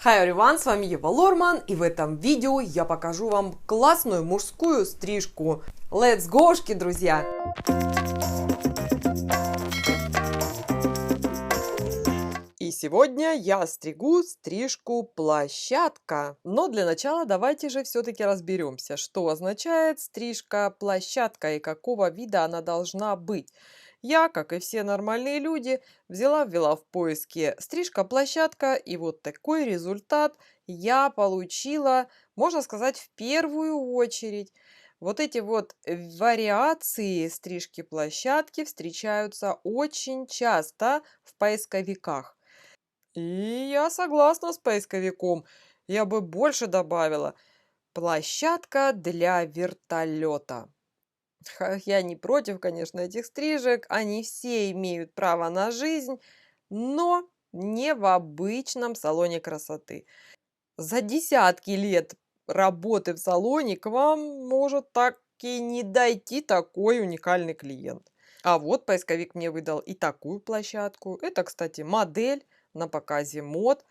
Hi everyone, с вами Ева Лорман, и в этом видео я покажу вам классную мужскую стрижку. Let's go, друзья! И сегодня я стригу стрижку площадка. Но для начала давайте же все-таки разберемся, что означает стрижка площадка и какого вида она должна быть. Я, как и все нормальные люди, ввела в поиске стрижка площадка, и вот такой результат я получила, можно сказать, в первую очередь. Вот эти вот вариации стрижки площадки встречаются очень часто в поисковиках. И я согласна с поисковиком. Я бы больше добавила площадка для вертолета. Я не против, конечно, этих стрижек. Они все имеют право на жизнь, но не в обычном салоне красоты. За десятки лет работы в салоне к вам может так и не дойти такой уникальный клиент. А вот поисковик мне выдал и такую площадку. Это, кстати, модель на показе мод.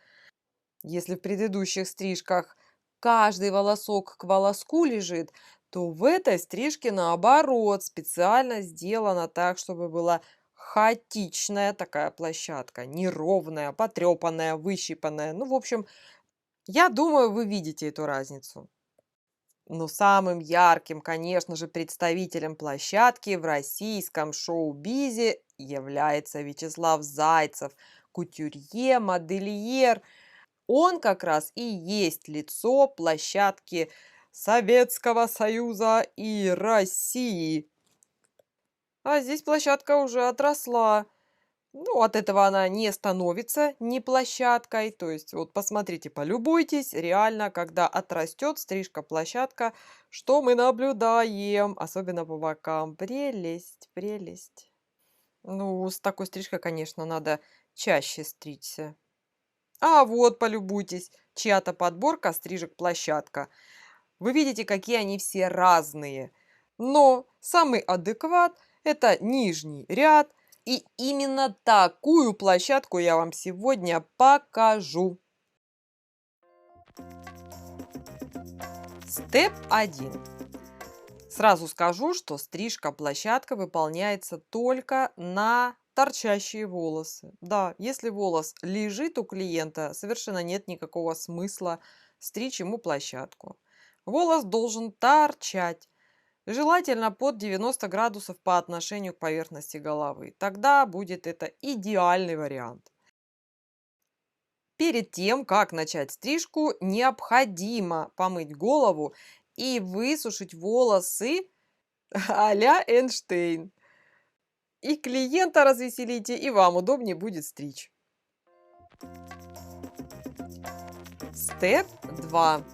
Если в предыдущих стрижках каждый волосок к волоску лежит, то в этой стрижке наоборот специально сделано так, чтобы была хаотичная такая площадка, неровная, потрепанная, выщипанная. Ну, в общем, я думаю, вы видите эту разницу. Но самым ярким, конечно же, представителем площадки в российском шоу-бизе является Вячеслав Зайцев, кутюрье, модельер. Он как раз и есть лицо площадки Советского Союза и России. А здесь площадка уже отросла. Ну, от этого она не становится не площадкой. То есть, вот посмотрите, полюбуйтесь, реально, когда отрастет стрижка-площадка, что мы наблюдаем, особенно по бокам. Прелесть, прелесть. Ну, с такой стрижкой, конечно, надо чаще стричься. А вот, полюбуйтесь, чья-то подборка стрижек-площадка. Вы видите, какие они все разные. Но самый адекват – это нижний ряд. И именно такую площадку я вам сегодня покажу. Степ 1. Сразу скажу, что стрижка-площадка выполняется только на торчащие волосы. Да, если волос лежит у клиента, совершенно нет никакого смысла стричь ему площадку. Волос должен торчать, желательно под 90 градусов по отношению к поверхности головы. Тогда будет это идеальный вариант. Перед тем, как начать стрижку, необходимо помыть голову и высушить волосы а-ля Эйнштейн. И клиента развеселите, и вам удобнее будет стричь. Степ 2.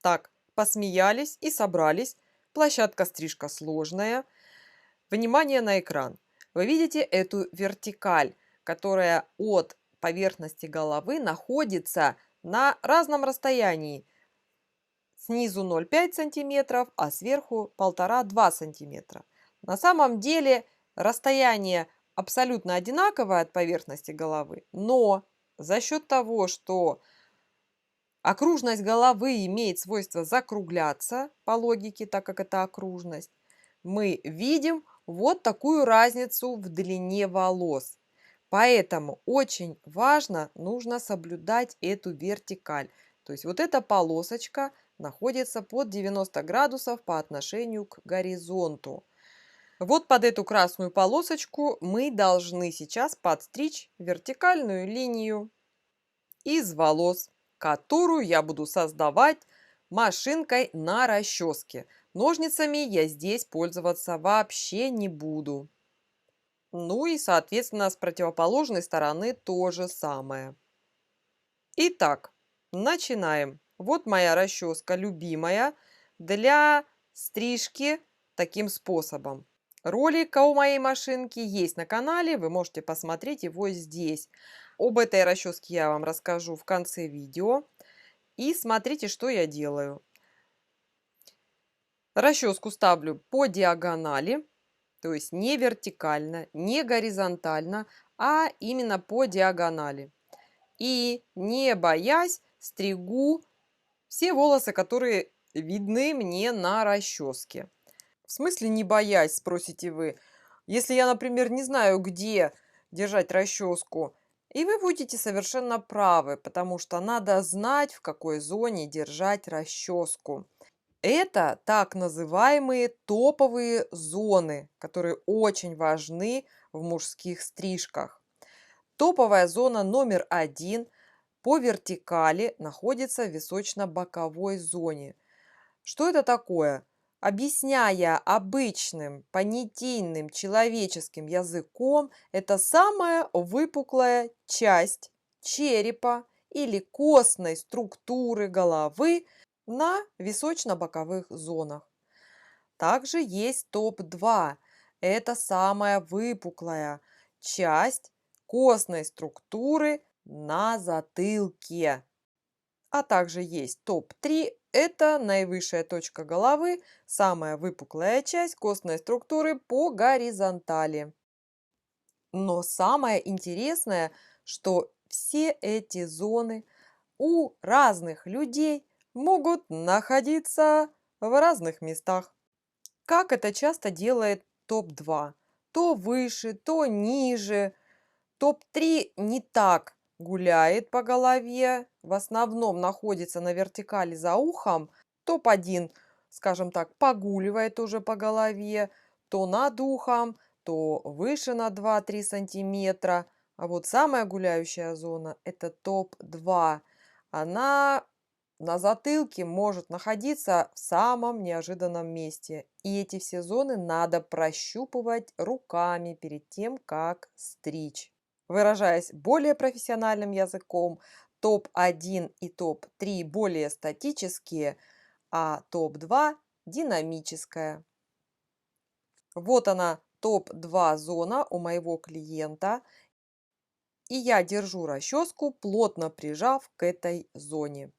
Так, посмеялись и собрались. Площадка-стрижка сложная. Внимание на экран. Вы видите эту вертикаль, которая от поверхности головы находится на разном расстоянии. Снизу 0,5 см, а сверху 1,5-2 см. На самом деле расстояние абсолютно одинаковое от поверхности головы, но за счет того, что окружность головы имеет свойство закругляться по логике, так как это окружность, мы видим вот такую разницу в длине волос. Поэтому очень важно, нужно соблюдать эту вертикаль. То есть вот эта полосочка находится под 90 градусов по отношению к горизонту. Вот под эту красную полосочку мы должны сейчас подстричь вертикальную линию из волос, которую я буду создавать машинкой на расческе. Ножницами я здесь пользоваться вообще не буду. Ну и, соответственно, с противоположной стороны то же самое. Итак, начинаем. Вот моя расческа любимая для стрижки таким способом. Ролик у моей машинки есть на канале, вы можете посмотреть его здесь. Об этой расческе я вам расскажу в конце видео. И смотрите, что я делаю. Расческу ставлю по диагонали, то есть не вертикально, не горизонтально, а именно по диагонали. И, не боясь, стригу все волосы, которые видны мне на расческе. В смысле не боясь, спросите вы? Если я, например, не знаю, где держать расческу, и вы будете совершенно правы, потому что надо знать, в какой зоне держать расческу. Это так называемые топовые зоны, которые очень важны в мужских стрижках. Топовая зона номер один по вертикали находится в височно-боковой зоне. Что это такое? Объясняя обычным, понятийным человеческим языком, это самая выпуклая часть черепа или костной структуры головы на височно-боковых зонах. Также есть топ-2. Это самая выпуклая часть костной структуры на затылке. А также есть топ-3. Это наивысшая точка головы, самая выпуклая часть костной структуры по горизонтали. Но самое интересное, что все эти зоны у разных людей могут находиться в разных местах. Как это часто делает топ-2? То выше, то ниже. Топ-3 не так гуляет по голове, в основном находится на вертикали за ухом. Топ-1, скажем так, погуливает уже по голове, то над ухом, то выше на 2-3 сантиметра. А вот самая гуляющая зона – это топ-2. Она на затылке может находиться в самом неожиданном месте. И эти все зоны надо прощупывать руками перед тем, как стричь. Выражаясь более профессиональным языком, топ-1 и топ-3 более статические, а топ-2 динамическая. Вот она, топ-2 зона у моего клиента. И я держу расческу, плотно прижав к этой зоне.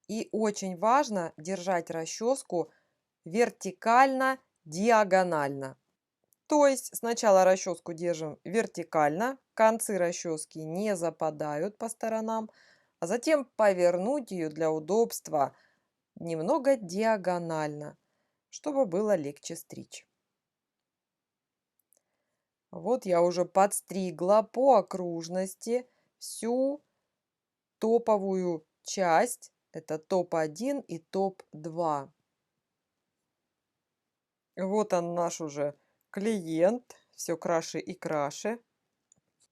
И очень важно держать расческу вертикально-диагонально. То есть сначала расческу держим вертикально, концы расчески не западают по сторонам, а затем повернуть ее для удобства немного диагонально, чтобы было легче стричь. Вот я уже подстригла по окружности всю топовую часть. Это топ-1 и топ-2. Вот он наш уже клиент. Все краше и краше.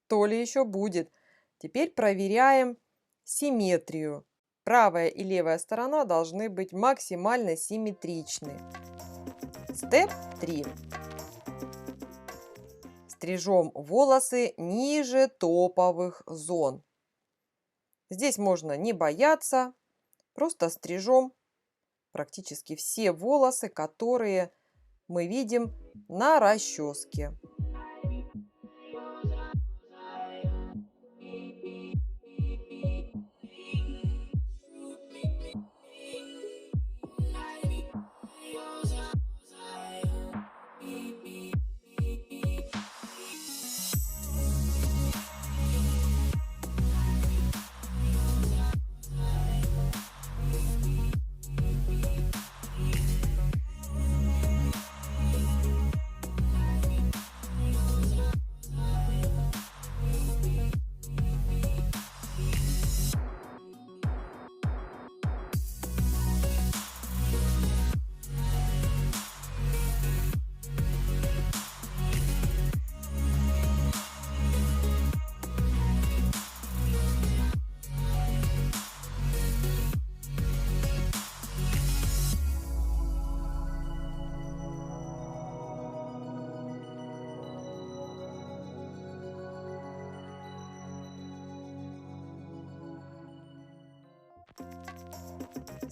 То ли еще будет. Теперь проверяем симметрию. Правая и левая сторона должны быть максимально симметричны. Степ 3. Стрижем волосы ниже топовых зон. Здесь можно не бояться, просто стрижем практически все волосы, которые мы видим на расческе.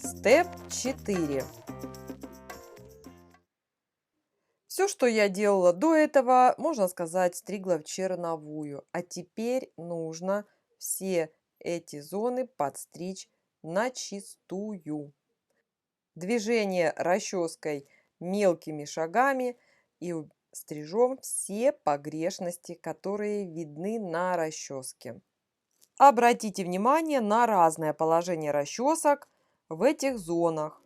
Степ 4. Все, что я делала до этого, можно сказать, стригла в черновую. А теперь нужно все эти зоны подстричь начистую. Движение расческой мелкими шагами и стрижем все погрешности, которые видны на расческе. Обратите внимание на разное положение расчесок в этих зонах.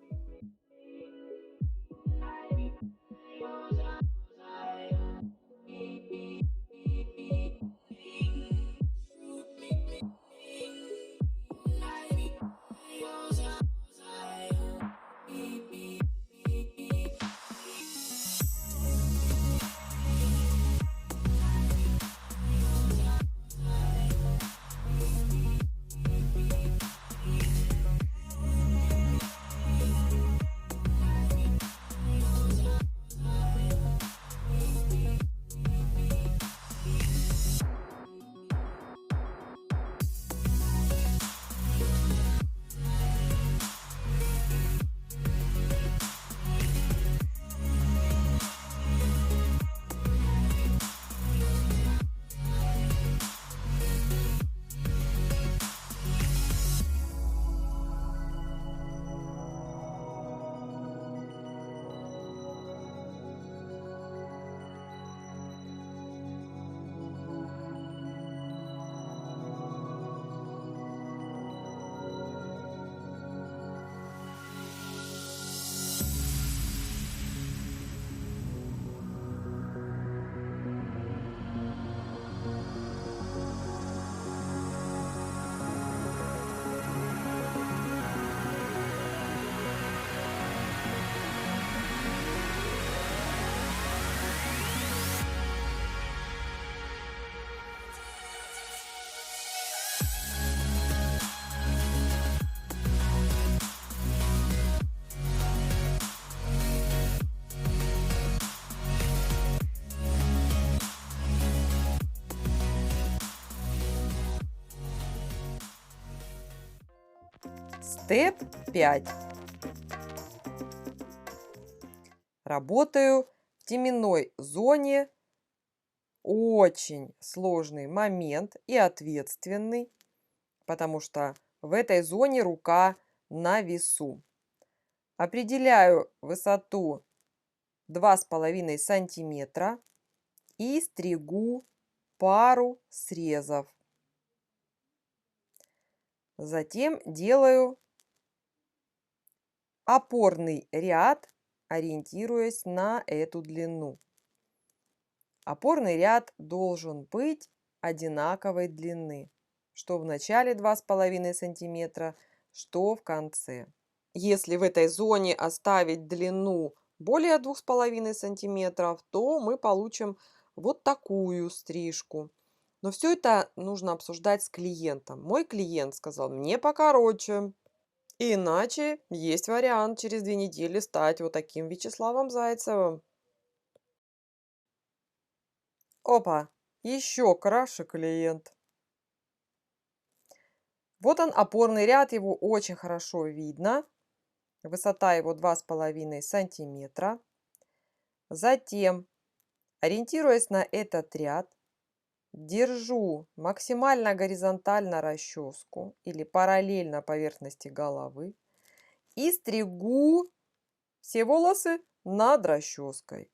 Степ 5. Работаю в теменной зоне. Очень сложный момент и ответственный, потому что в этой зоне рука на весу. Определяю высоту 2,5 сантиметра и стригу пару срезов. Затем делаю опорный ряд, ориентируясь на эту длину. Опорный ряд должен быть одинаковой длины, что в начале 2,5 сантиметра, что в конце. Если в этой зоне оставить длину более 2,5 сантиметров, то мы получим вот такую стрижку. Но все это нужно обсуждать с клиентом. Мой клиент сказал, мне покороче. Иначе есть вариант через 2 недели стать вот таким Вячеславом Зайцевым. Опа, еще краше клиент. Вот он, опорный ряд, его очень хорошо видно. Высота его 2,5 сантиметра. Затем, ориентируясь на этот ряд, держу максимально горизонтально расческу или параллельно поверхности головы и стригу все волосы над расческой.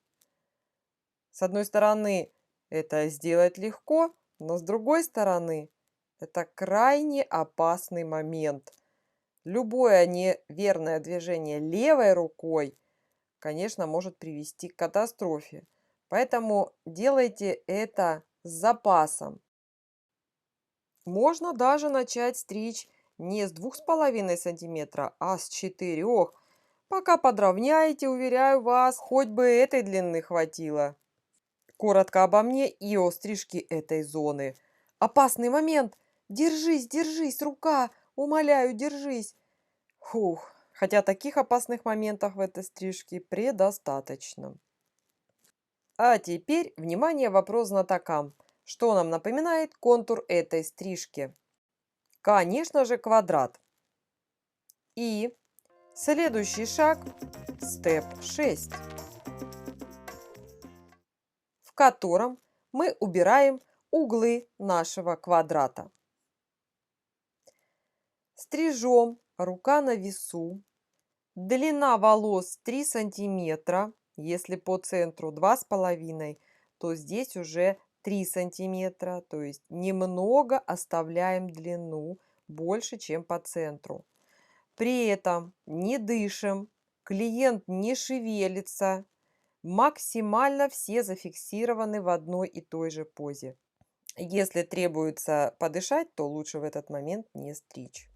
С одной стороны, это сделать легко, но с другой стороны, это крайне опасный момент. Любое неверное движение левой рукой, конечно, может привести к катастрофе. Поэтому делайте это с запасом. Можно даже начать стричь не с 2,5 сантиметра, а с 4. Пока подровняете, уверяю вас, хоть бы этой длины хватило. Коротко обо мне и о стрижке этой зоны. Опасный момент. Держись, держись, рука. Умоляю, держись. Фух. Хотя таких опасных моментов в этой стрижке предостаточно. А теперь, внимание, вопрос знатокам. Что нам напоминает контур этой стрижки? Конечно же, квадрат. И следующий шаг, степ 6, в котором мы убираем углы нашего квадрата. Стрижем, рука на весу. Длина волос 3 сантиметра. Если по центру 2,5, то здесь уже 3 сантиметра, то есть немного оставляем длину, больше, чем по центру. При этом не дышим, клиент не шевелится, максимально все зафиксированы в одной и той же позе. Если требуется подышать, то лучше в этот момент не стричь.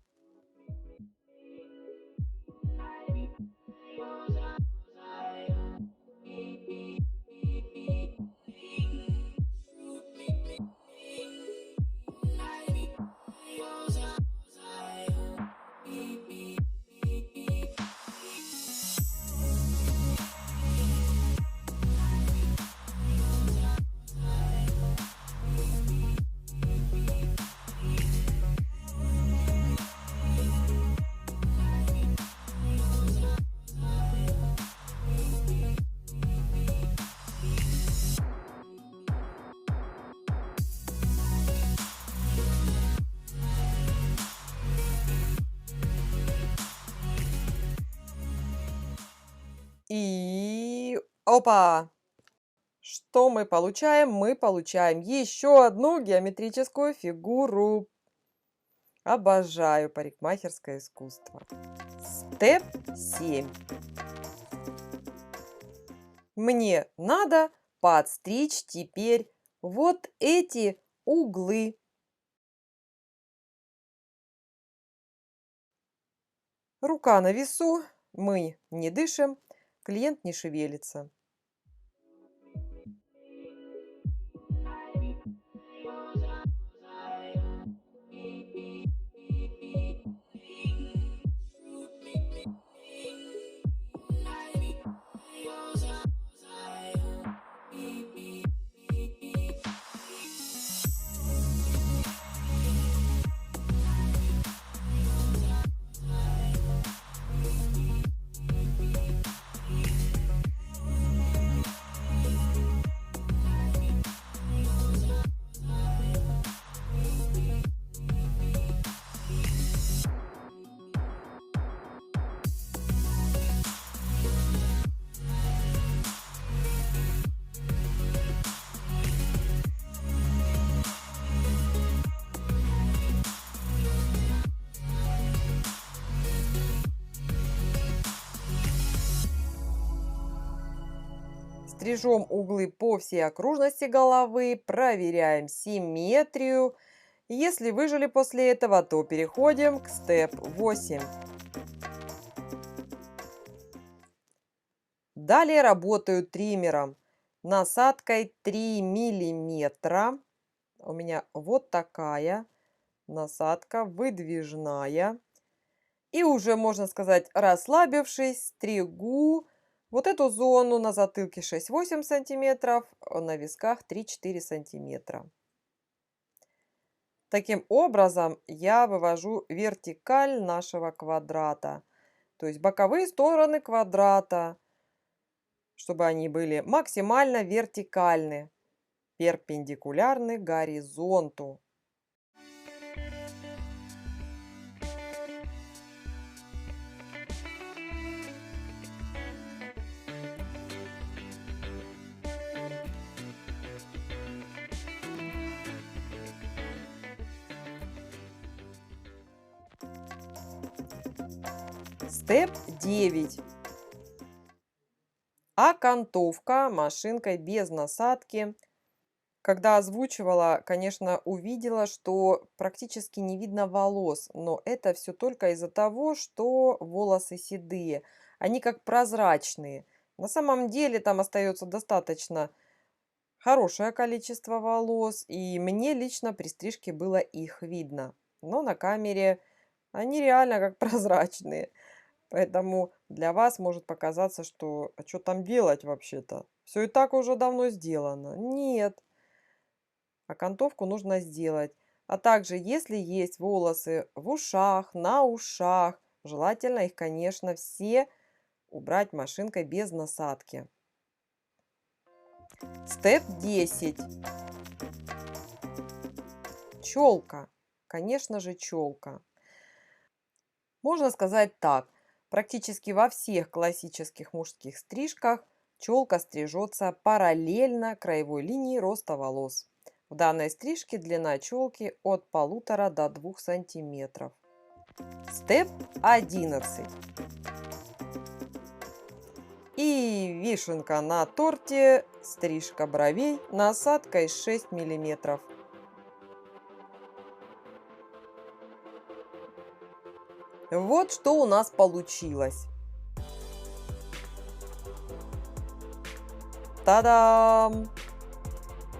И опа! Что мы получаем? Мы получаем еще одну геометрическую фигуру. Обожаю парикмахерское искусство. Степ 7. Мне надо подстричь теперь вот эти углы. Рука на весу, мы не дышим, клиент не шевелится. Стрижем углы по всей окружности головы, проверяем симметрию. Если выжили после этого, то переходим к степ 8. Далее работаю триммером. Насадкой 3 миллиметра. У меня вот такая насадка выдвижная. И уже, можно сказать, расслабившись, стригу вот эту зону на затылке 6-8 сантиметров, на висках 3-4 сантиметра. Таким образом я вывожу вертикаль нашего квадрата, то есть боковые стороны квадрата, чтобы они были максимально вертикальны, перпендикулярны горизонту. Степ 9. Окантовка машинкой без насадки. Когда озвучивала, конечно, увидела, что практически не видно волос, но это все только из-за того, что волосы седые. Они как прозрачные. На самом деле там остается достаточно хорошее количество волос, и мне лично при стрижке было их видно. Но на камере они реально как прозрачные. Поэтому для вас может показаться, что а что там делать вообще-то? Все и так уже давно сделано. Нет, окантовку нужно сделать. А также, если есть волосы в ушах, на ушах, желательно их, конечно, все убрать машинкой без насадки. Степ 10. Челка. Конечно же, челка. Можно сказать так. Практически во всех классических мужских стрижках челка стрижется параллельно краевой линии роста волос. В данной стрижке длина челки от 1,5 до 2 сантиметров. Степ 11. И вишенка на торте – стрижка бровей насадкой 6 миллиметров. Вот что у нас получилось. Та-дам!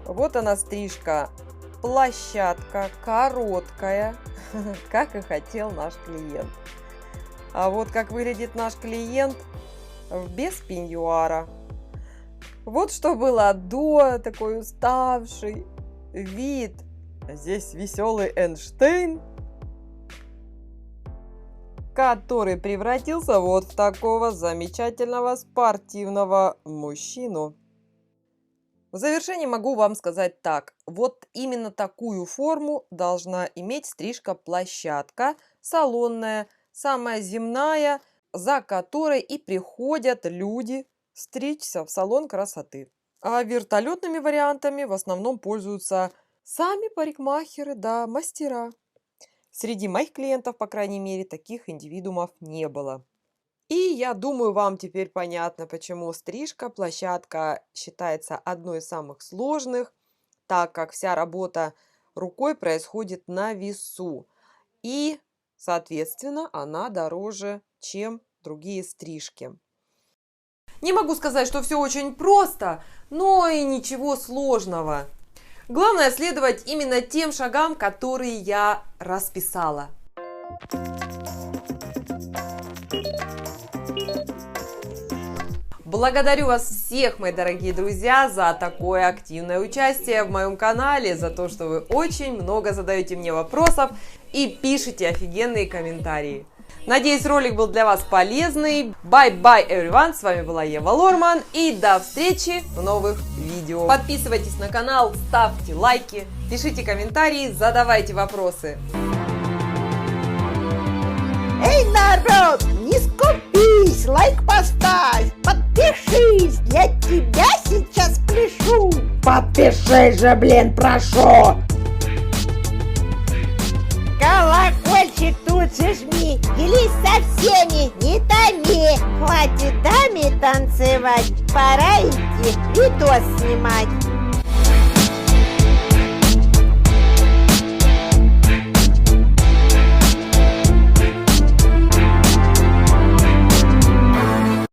Вот она стрижка, площадка, короткая, как и хотел наш клиент. А вот как выглядит наш клиент без пеньюара. Вот что было до, такой уставший вид. Здесь веселый Эйнштейн, который превратился вот в такого замечательного спортивного мужчину. В завершение могу вам сказать так. Вот именно такую форму должна иметь стрижка-площадка, салонная, самая земная, за которой и приходят люди стричься в салон красоты. А вертолетными вариантами в основном пользуются сами парикмахеры, да, мастера. Среди моих клиентов, по крайней мере, таких индивидуумов не было. И я думаю, вам теперь понятно, почему стрижка-площадка считается одной из самых сложных, так как вся работа рукой происходит на весу. И, соответственно, она дороже, чем другие стрижки. Не могу сказать, что все очень просто, но и ничего сложного. Главное следовать именно тем шагам, которые я расписала. Благодарю вас всех, мои дорогие друзья, за такое активное участие в моем канале, за то, что вы очень много задаете мне вопросов и пишете офигенные комментарии. Надеюсь, ролик был для вас полезный. Bye-bye, everyone! С вами была Ева Лорман. И до встречи в новых видео. Подписывайтесь на канал, ставьте лайки, пишите комментарии, задавайте вопросы. Эй, народ, не скупись, лайк поставь, подпишись, я тебя сейчас пляшу. Подпишись же, блин, прошу. Колокольчик тут же жми, делись со всеми, не томи. Хватит даме танцевать, пора идти видос снимать.